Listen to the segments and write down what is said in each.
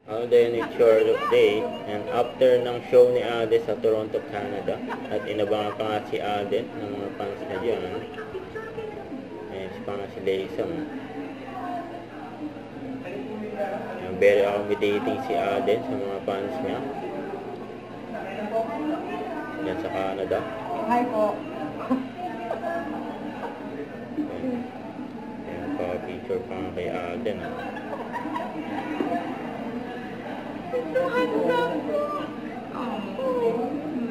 Then it's your day, and after ng show ni Alden sa Toronto, Canada, at inabangan pa nga si Alden ng mga fans na dyan. Ayan, pa nga si Leisa mo. Very accommodating si Alden sa mga fans niya. Yan sa Canada. Hi po. Ayan, pa-picture pa nga kay Alden.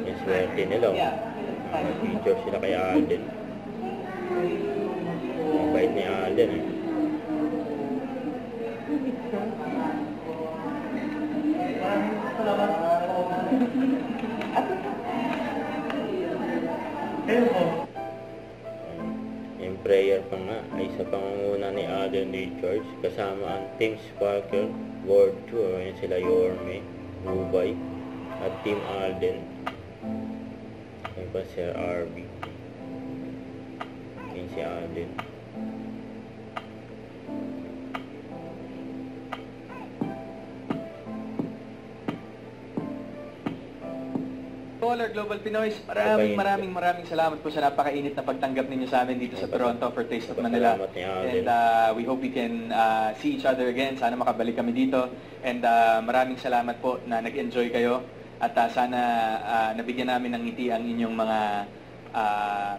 Yung swerte nila. Picture sila kay Alden. Ang bait ni Alden eh. Yung prayer pa nga ay sa pangunguna ni Alden Richards kasama ang Team Sparkle World Tour. Ayan sila Yorme, Rubay at Team Alden. Ayan pa Sir RB. Ayan si Alden. Caller Global Pinoys, maraming salamat po sa napakainit na pagtanggap ninyo sa amin dito sa Toronto for Taste of Manila. And we hope we can see each other again. Sana makabalik kami dito. And maraming salamat po na nag-enjoy kayo. At sana nabigyan namin ng ngiti ang inyong mga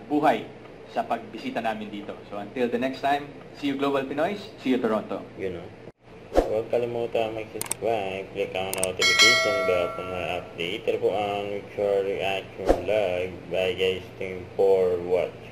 buhay sa pagbisita namin dito. So until the next time, see you Global Pinoys, see you Toronto. You know. Huwag kalimutan mag-subscribe, click ang notification bell para ma-update. Ito po ang Victoria Reaction Live by guys. Thank you for watching.